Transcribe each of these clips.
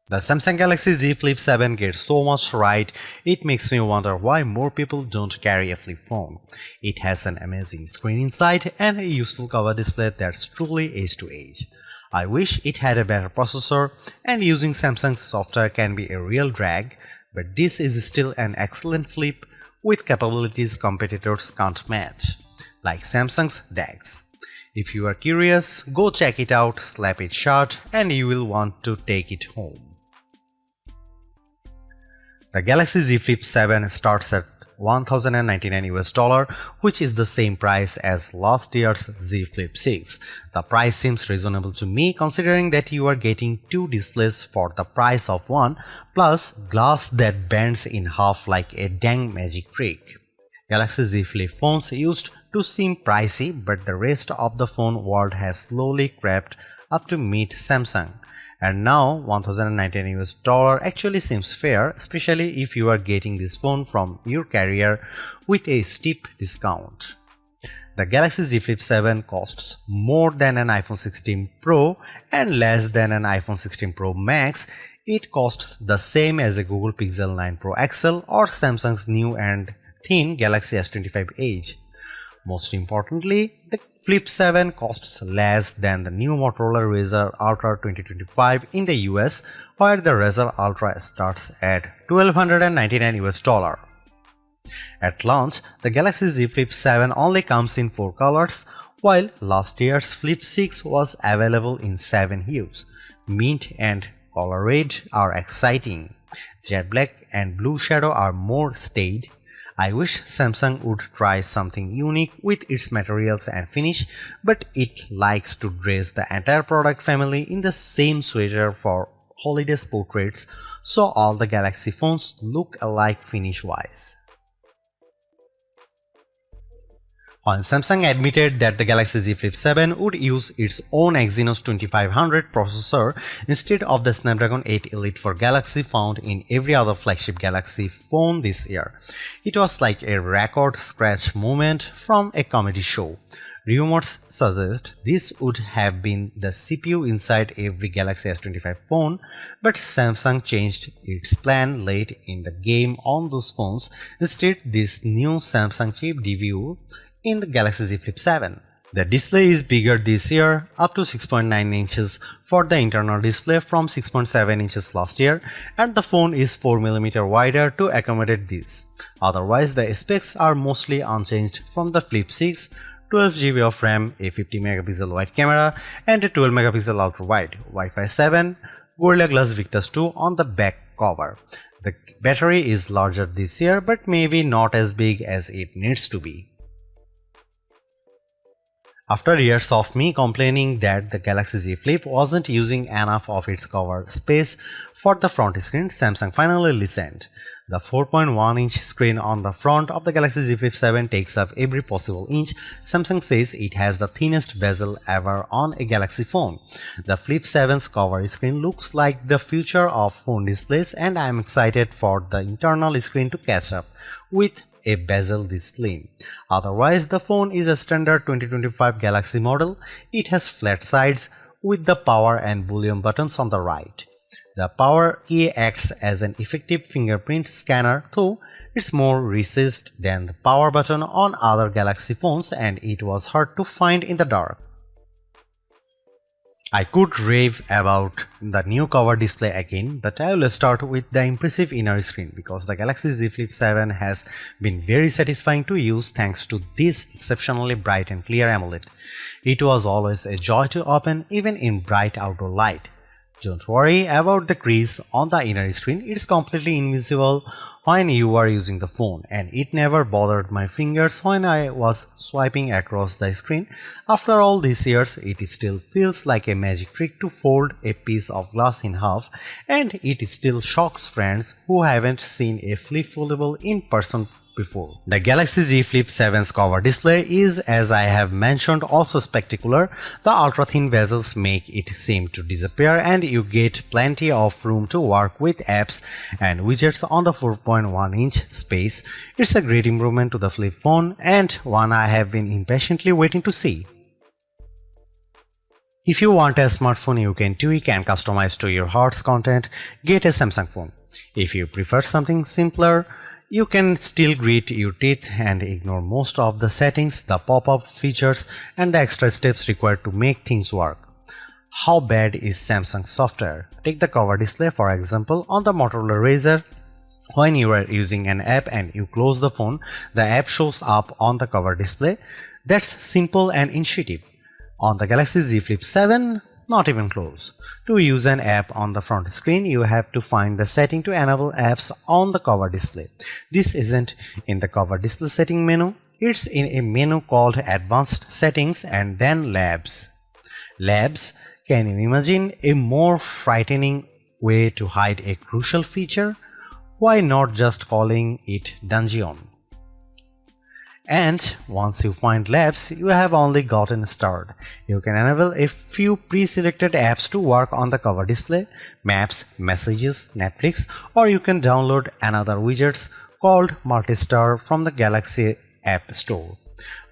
The Samsung Galaxy Z Flip 7 gets so much right, it makes me wonder why more people don't carry a flip phone. It has an amazing screen inside and a useful cover display that's truly edge to edge. I wish it had a better processor, and using Samsung's software can be a real drag, but this is still an excellent flip with capabilities competitors can't match, like Samsung's DeX. If you are curious, go check it out, slap it shut, and you will want to take it home. The Galaxy Z Flip 7 starts at $1,099 which is the same price as last year's Z Flip 6. The price seems reasonable to me considering that you are getting two displays for the price of one, plus glass that bends in half like a dang magic trick. Galaxy Z Flip phones used to seem pricey, but the rest of the phone world has slowly crept up to meet Samsung. And now $1,099 actually seems fair, especially if you are getting this phone from your carrier with a steep discount. The Galaxy Z Flip 7 costs more than an iPhone 16 Pro and less than an iPhone 16 Pro Max. It costs the same as a Google Pixel 9 Pro XL or Samsung's new and thin Galaxy S25 Edge. Most importantly, the Flip 7 costs less than the new Motorola Razr Ultra 2025 in the US, where the Razr Ultra starts at $1,299. At launch, the Galaxy Z Flip 7 only comes in 4 colors, while last year's Flip 6 was available in 7 hues. Mint and color red are exciting. Jet black and blue shadow are more staid. I wish Samsung would try something unique with its materials and finish, but it likes to dress the entire product family in the same sweater for holidays portraits, so all the Galaxy phones look alike finish-wise. When Samsung admitted that the Galaxy Z Flip 7 would use its own Exynos 2500 processor instead of the Snapdragon 8 Elite for Galaxy found in every other flagship Galaxy phone this year, it was like a record scratch moment from a comedy show. Rumors suggest this would have been the CPU inside every Galaxy S25 phone, but Samsung changed its plan late in the game on those phones. Instead, this new Samsung chip debuted in the Galaxy Z Flip 7. The display is bigger this year, up to 6.9 inches for the internal display from 6.7 inches last year, and the phone is 4mm wider to accommodate this. Otherwise, the specs are mostly unchanged from the Flip 6, 12GB of RAM, a 50MP wide camera, and a 12MP ultra wide, Wi-Fi 7, Gorilla Glass Victus 2 on the back cover. The battery is larger this year, but maybe not as big as it needs to be. After years of me complaining that the Galaxy Z Flip wasn't using enough of its cover space for the front screen, Samsung finally listened. The 4.1-inch screen on the front of the Galaxy Z Flip 7 takes up every possible inch. Samsung says it has the thinnest bezel ever on a Galaxy phone. The Flip 7's cover screen looks like the future of phone displays, and I am excited for the internal screen to catch up with a bezel this slim. Otherwise, the phone is a standard 2025 Galaxy model. It has flat sides with the power and volume buttons on the right. The power key acts as an effective fingerprint scanner, though it's more recessed than the power button on other Galaxy phones, and it was hard to find in the dark. I could rave about the new cover display again, but I will start with the impressive inner screen because the Galaxy Z Flip 7 has been very satisfying to use thanks to this exceptionally bright and clear AMOLED. It was always a joy to open even in bright outdoor light. Don't worry about the crease on the inner screen, it's completely invisible when you are using the phone, and it never bothered my fingers when I was swiping across the screen. After all these years, it still feels like a magic trick to fold a piece of glass in half, and it still shocks friends who haven't seen a flip foldable in person before. The Galaxy Z Flip 7's cover display is, as I have mentioned, also spectacular. The ultra-thin bezels make it seem to disappear, and you get plenty of room to work with apps and widgets on the 4.1-inch space. It's a great improvement to the flip phone, and one I have been impatiently waiting to see. If you want a smartphone you can tweak and customize to your heart's content, get a Samsung phone. If you prefer something simpler, you can still grit your teeth and ignore most of the settings, the pop-up features, and the extra steps required to make things work. How bad is Samsung software? Take the cover display for example. On the Motorola Razr, when you are using an app and you close the phone, the app shows up on the cover display. That's simple and intuitive. On the Galaxy Z Flip 7, not even close. To use an app on the front screen, you have to find the setting to enable apps on the cover display. This isn't in the cover display setting menu, it's in a menu called Advanced Settings and then Labs. Labs, can you imagine a more frightening way to hide a crucial feature? Why not just calling it Dungeon? And once you find Labs, you have only gotten started. You can enable a few pre-selected apps to work on the cover display, Maps, Messages, Netflix, or you can download another widgets called Multistar from the Galaxy App Store.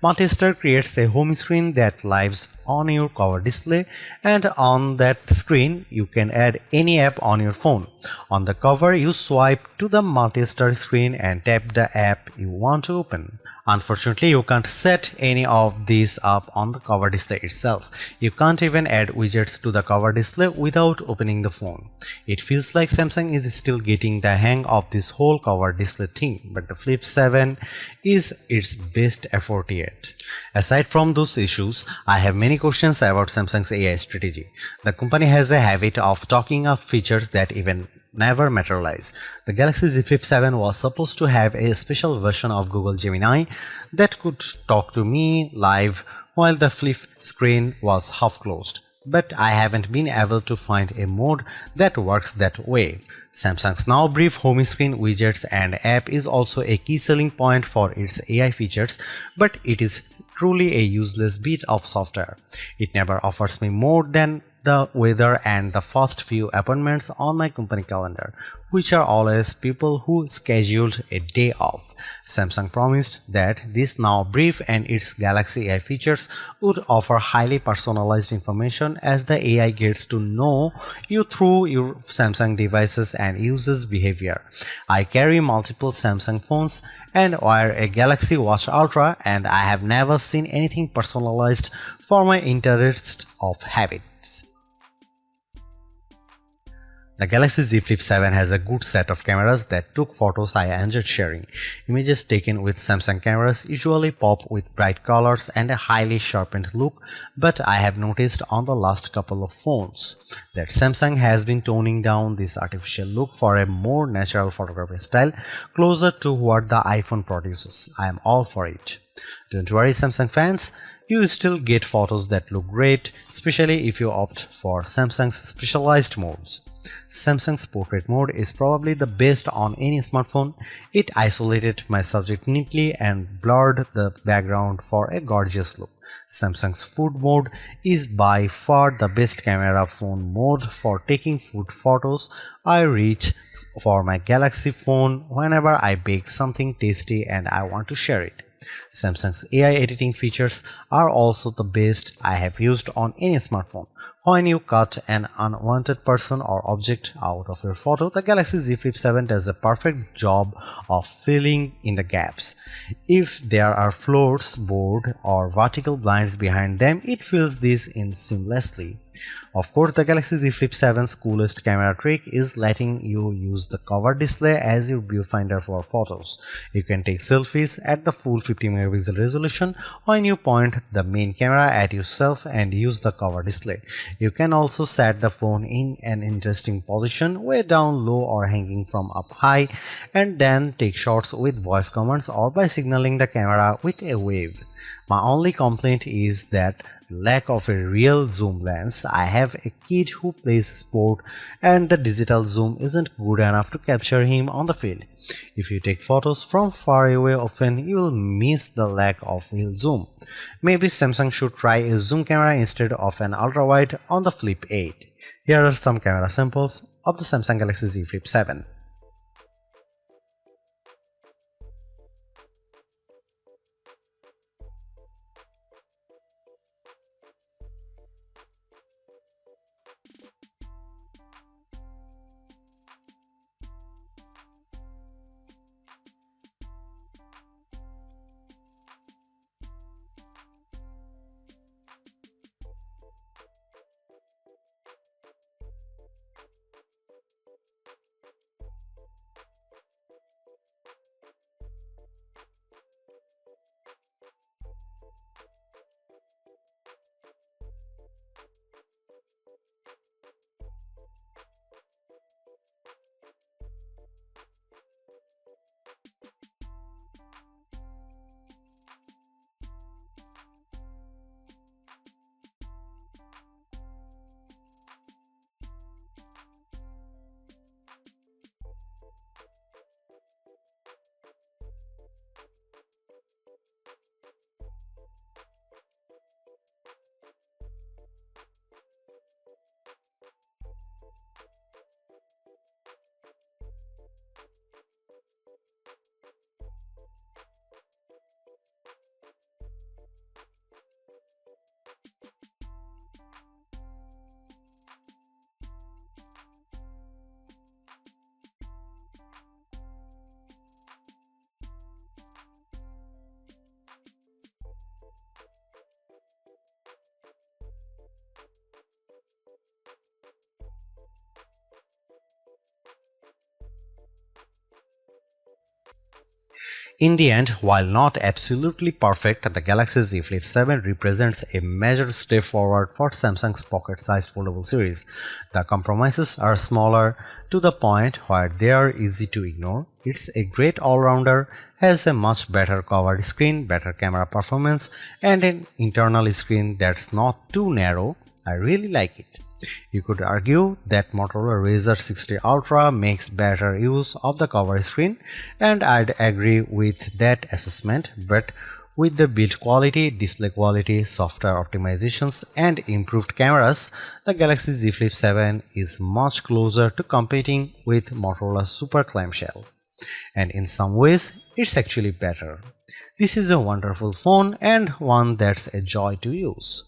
Multistar creates a home screen that lives on your cover display, and on that screen you can add any app on your phone. On the cover, you swipe to the Multistar screen and tap the app you want to open. Unfortunately, you can't set any of these up on the cover display itself. You can't even add widgets to the cover display without opening the phone. It feels like Samsung is still getting the hang of this whole cover display thing, but the Flip 7 is its best effort yet. Aside from those issues, I have many questions about Samsung's AI strategy. The company has a habit of talking up features that even never materialize. The Galaxy Z Flip 7 was supposed to have a special version of Google Gemini that could talk to me live while the flip screen was half closed. But I haven't been able to find a mode that works that way. Samsung's now brief home screen, widgets and app is also a key selling point for its AI features, but it is truly a useless bit of software. It never offers me more than the weather and the first few appointments on my company calendar, which are always people who scheduled a day off. Samsung promised that this now brief and its Galaxy AI features would offer highly personalized information as the AI gets to know you through your Samsung devices and users' behavior. I carry multiple Samsung phones and wear a Galaxy Watch Ultra, and I have never seen anything personalized for my interests of habits. The Galaxy Z Flip 7 has a good set of cameras that took photos I enjoyed sharing. Images taken with Samsung cameras usually pop with bright colors and a highly sharpened look, but I have noticed on the last couple of phones that Samsung has been toning down this artificial look for a more natural photography style closer to what the iPhone produces. I am all for it. Don't worry, Samsung fans, you still get photos that look great, especially if you opt for Samsung's specialized modes. Samsung's portrait mode is probably the best on any smartphone. It isolated my subject neatly and blurred the background for a gorgeous look. Samsung's food mode is by far the best camera phone mode for taking food photos. I reach for my Galaxy phone whenever I bake something tasty and I want to share it. Samsung's AI editing features are also the best I have used on any smartphone. When you cut an unwanted person or object out of your photo, the Galaxy Z Flip 7 does a perfect job of filling in the gaps. If there are floors, board, or vertical blinds behind them, it fills these in seamlessly. Of course, the Galaxy Z Flip 7's coolest camera trick is letting you use the cover display as your viewfinder for photos. You can take selfies at the full 50 megapixel resolution when you point the main camera at yourself and use the cover display. You can also set the phone in an interesting position, way down low or hanging from up high, and then take shots with voice commands or by signaling the camera with a wave. My only complaint is that lack of a real zoom lens. I have a kid who plays sport and the digital zoom isn't good enough to capture him on the field. If you take photos from far away often, you will miss the lack of real zoom. Maybe Samsung should try a zoom camera instead of an ultra-wide on the Flip 8. Here are some camera samples of the Samsung Galaxy Z Flip 7. In the end, while not absolutely perfect, the Galaxy Z Flip 7 represents a major step forward for Samsung's pocket-sized foldable series. The compromises are smaller to the point where they are easy to ignore. It's a great all-rounder, has a much better cover screen, better camera performance, and an internal screen that's not too narrow. I really like it. You could argue that Motorola Razr 60 Ultra makes better use of the cover screen, and I'd agree with that assessment, but with the build quality, display quality, software optimizations, and improved cameras, the Galaxy Z Flip 7 is much closer to competing with Motorola's Super Clamshell. And in some ways, it's actually better. This is a wonderful phone and one that's a joy to use.